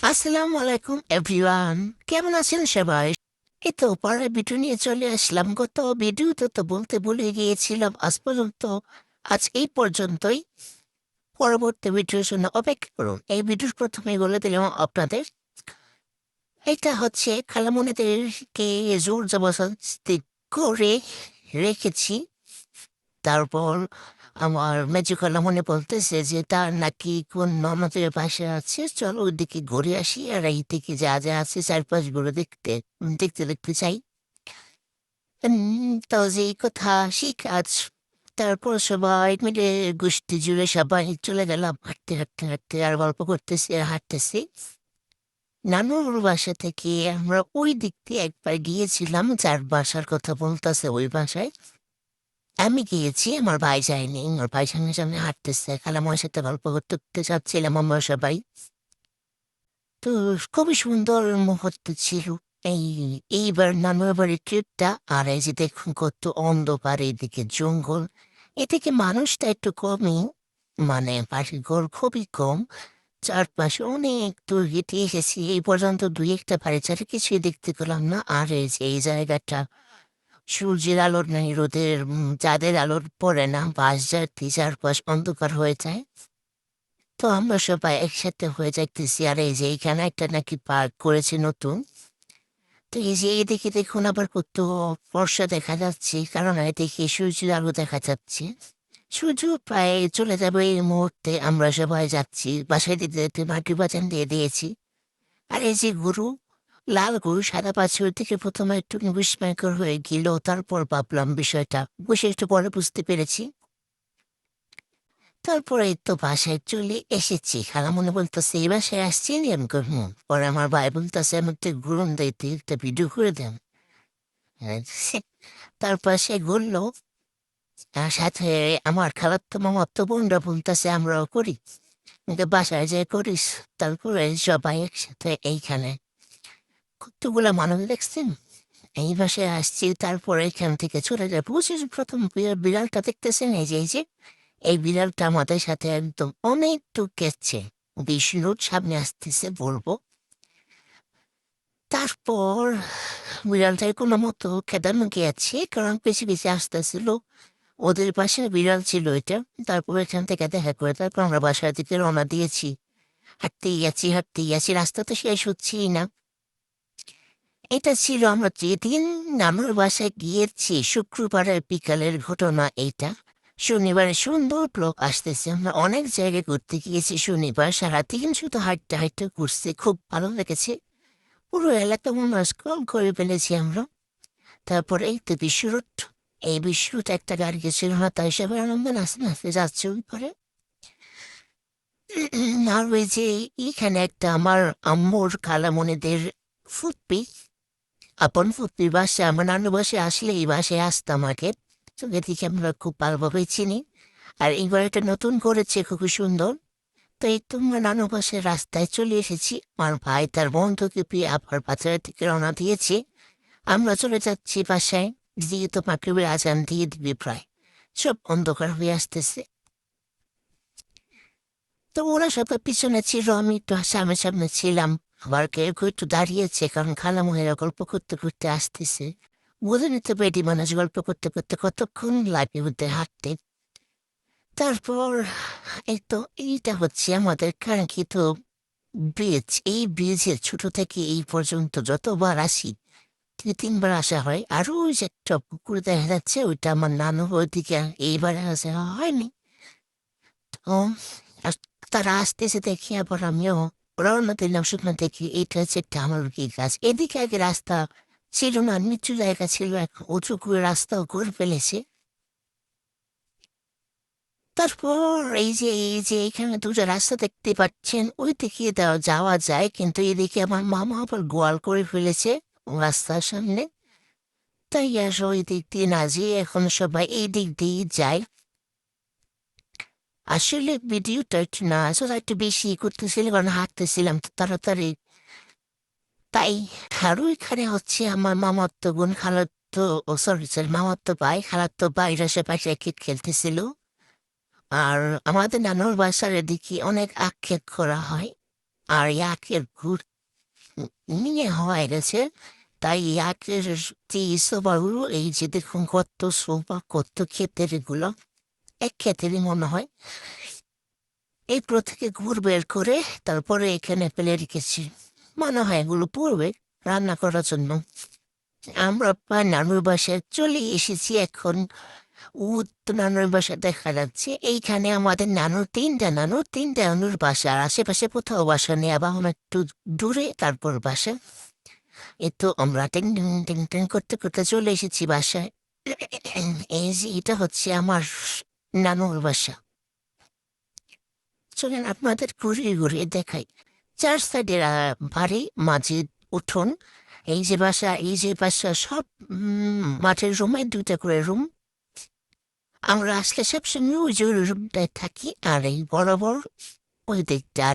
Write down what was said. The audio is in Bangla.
আসসালামু আলাইকুম এভরিওয়ান, কেমন আছেন সবাই? এই তো পরের ভিডিও নিয়ে চলে আসলাম। গত ভিডিওতে তো বলতে ভুলে গিয়েছিলাম, আজ এই পর্যন্তই। পরবর্তী ভিডিওর জন্য অপেক্ষা করুন। এই ভিডিওর প্রথমে বলে দিলাম আপনাদের, এটা হচ্ছে খালামণিদেরকে জোর জবরদস্তি করে রেখেছি। তারপর আমার মেজো খালামণি বলতেছে যে তার নাকি কোন ননদের বাসা আছে, চলো ওইদিকে ঘুরে আসি আর এইদিকে যা যা আছে চারপাশ ঘুরে দেখতে দেখতে চাই। তো যেই কথা সেই কাজ। তারপর সবাই মিলে গোষ্ঠী জুড়ে সবাই চলে গেলাম হাঁটতে হাঁটতে হাঁটতে, আর গল্প করতেছি আর হাঁটতেছি। নানুর বাসা থেকে আমরা ওই দিক দিয়ে একবার গিয়েছিলাম, যার বাসার কথা বলতেছে ওই বাসায় আমি গিয়েছি, আমার ভাই যায়নি। আমার ভাই সামনে সামনে হাঁটতেছে, খালাময়ের সাথে গল্প করতে করতে যাচ্ছিলাম আমরা সবাই। তো খুবই সুন্দর মুহূর্ত ছিল এই এইবার নানুর বাড়ির ট্রিপটা। আর এই যে দেখুন কত অন্ধকার, এইদিকে জঙ্গল, এদিকে মানুষটা একটু কমই, মানে পাখির ঘর খুবই কম। চারপাশে অনেক দূর হেঁটে এসেছি, এই পর্যন্ত দুই একটা বাড়ি ছাড়া কিছুই দেখতে পেলাম না। আর এই যে এই জায়গাটা সূর্যের আলোর নাই, রোদের চাঁদের আলোর পড়ে না, বাস যাত্রী চারপাশ অন্ধকার হয়ে যায়। তো আমরা সবাই একসাথে হয়ে যাইতেছি, আর এই যে এইখানে একটা নাকি পার্ক করেছে নতুন। তো এই যে এদিকে দেখুন আবার কত ফর্সা দেখা যাচ্ছে, কারণ এদিকে সূর্যের আলো দেখা যাচ্ছে। সূর্য প্রায় চলে যাবে এই মুহূর্তে, আমরা সবাই যাচ্ছি বাসায় দিতে দিতে মাটি বাজান দিয়ে দিয়েছি। আর এই যে গরু, লাল গরু সাদা বাছুর থেকে প্রথমে একটু বিস্ময়কর হয়ে গেল, তারপর ভাবলাম বিষয়টা, বসে একটু পরে বুঝতে পেরেছি। তারপরে তো বাসায় চলে এসেছি, খালামণি বলতেছে এই বাসায় আসছি আমি করবো। পরে আমার ভাই বলতেছে আমি একটা ঘুরুন দিতে একটা ভিডিও করে দেন। তারপর সে ঘুরলো, আর সাথে আমার খালাতো মামাতো বোনরা বলতেছে আমরাও করি, কিন্তু বাসায় যে করিস। তারপরে সবাই একসাথে এইখানে কতগুলা মানুষ দেখছেন, এই বাসায় আসছি। তারপরে এখান থেকে চলে যাবো, প্রথম বিড়ালটা দেখতেছেন, এই যে এই বিড়ালটা আমাদের সাথে একদম অনেক দূর গেছে, বিষ্ণুর সামনে আসতেছে বলবো। তারপর বিড়ালটাই কোনো মতো খেদানো গিয়েছে, কারণ বেশি বেশি আসতেছিল, ওদের পাশে বিড়াল ছিল এটা। তারপর এখান থেকে দেখা করে তারপর আমরা বাসার দিকে রওনা দিয়েছি। হাঁটতেই গেছি, রাস্তা তো শেষ হচ্ছেই না। এটা ছিল আমরা যেদিন আমার বাসায় গিয়েছি, শুক্রবারের বিকালের ঘটনা এইটা। শনিবারে সুন্দর লোক আসতেছে, আমরা অনেক জায়গায় ঘুরতে গিয়েছি শনিবার, সারাদিন শুধু হাঁটতে হাঁটতে ঘুরছে, খুব ভালো লেগেছে। পুরো এলাকা মনে হয় স্ক্রল করে ফেলেছি আমরা। তারপরে এই তো বিশ্ব রোড, এই বিশ্ব রোড একটা গাড়ি গেছিল না, তাই সবাই আনন্দ নাচতে নাচতে যাচ্ছে ওই পরে। আর ওই যে এইখানে একটা আমার আম্মুর খালামণিদের ফুটপি, আপন ফুটপি বাসা, আমার নানু বাসে আসলে এই বাসায় আসতাম আগে। তো এদিকে আমরা খুব ভালোভাবে চিনি। আর এইবার এটা নতুন করেছে, খুবই সুন্দর। তো এই তো আমরা নানু বাসের রাস্তায় চলে এসেছি, আমার ভাই তার বন্ধুকে পেয়ে আবার বাজারের থেকে রওনা দিয়েছি। আমরা চলে যাচ্ছি বাসায়, যেহেতু মাগরিবের আজান দিয়ে দিবে প্রায়, সব অন্ধকার হয়ে আসতেছে। তো ওরা সবার পিছনে ছিল, আমি একটু সামনে সামনে ছিলাম। আবার কেউ কেউ একটু দাঁড়িয়েছে, কারণ খালামহিরা গল্প করতে করতে আসতেছে। বলে নিতে পেরেছি মানুষ গল্প করতে করতে কতক্ষণ লাগে ওদের হাঁটতে। তারপর এই তো এইটা হচ্ছে আমাদের কাঙ্ক্ষিত ব্রিজ। এই ব্রিজে ছোট থেকে এই পর্যন্ত যতবার আসি, 2-3 বার আসা হয়। আরো ওই যে একটা পুকুর দেখা যাচ্ছে, ওইটা আমার নানু ওইদিকে এইবারে আসা হয়নি। তো আর তারা আসতেছে দেখি, আবার আমিও রওনা দিলাম। শুকনো দেখি এইটা হচ্ছে একটা আমলকি গাছ, এদিকে আগে রাস্তা ছিল না, নিচু জায়গা ছিল, এখন উঁচু করে রাস্তাও করে ফেলেছে। তারপর এই যে এখানে দুটো রাস্তা দেখতে পাচ্ছেন, ওই দিকে যাওয়া যায়, কিন্তু এদিকে আমার মামা আবার গোয়াল করে ফেলেছে রাস্তার সামনে। তাই আসলে ওই দিক দিয়ে না যেয়ে এখন সবাই এই দিক দিয়ে যায়। আসলে ভিডিওটা একটু না আসলে একটু বেশি করতেছিলাম, কারণ হাঁটতেছিলাম তো তাড়াতাড়ি। তাই আরো এখানে হচ্ছে আমার মামাতো বোন, খালাতো, ও সরি সরি, মামাতো ভাই খালাতো ভাইরা সবাই ক্রিকেট খেলতেছিল। আর আমাদের নানুর বাসার এদিকে অনেক আক্ষেপ করা হয়, আর ইয়াকের ঘুর নিয়ে হয়ে গেছে। তাই ইয়াকের যে সোফাগুলো এই যে দেখুন কত সোফা কত ক্ষেতের এগুলো এক ক্ষেতেরই মনে হয়। এই থেকে গুড় বের করে তারপরে এখানে ফেলে রেখেছি, মনে হয় এগুলো পড়বে রান্না করার জন্য। আমরা নানুর বাসায় চলে এসেছি এখন। তো নানুর বাসা দেখা যাচ্ছে এইখানে আমাদের তিনটা নানুর বাসা, আর আশেপাশে কোথাও বাসা নেই, আবার একটু দূরে তারপর বাসা। এই তো আমরা টিং টিং টিং টিং করতে করতে চলে এসেছি বাসায়। এই যে এটা হচ্ছে আমার নানুর বাসা। চলেন আপনাদের ঘুরিয়ে ঘুরিয়ে দেখাই। চার সাইডের বাড়ি, মাঝে উঠোন। এই যে বাসা সব মাঠের রুমে দুইটা করে রুম। আমরা আসলে সবসময় ওই যে রুমটায় থাকি, আর এই বরাবর ওই দিকটা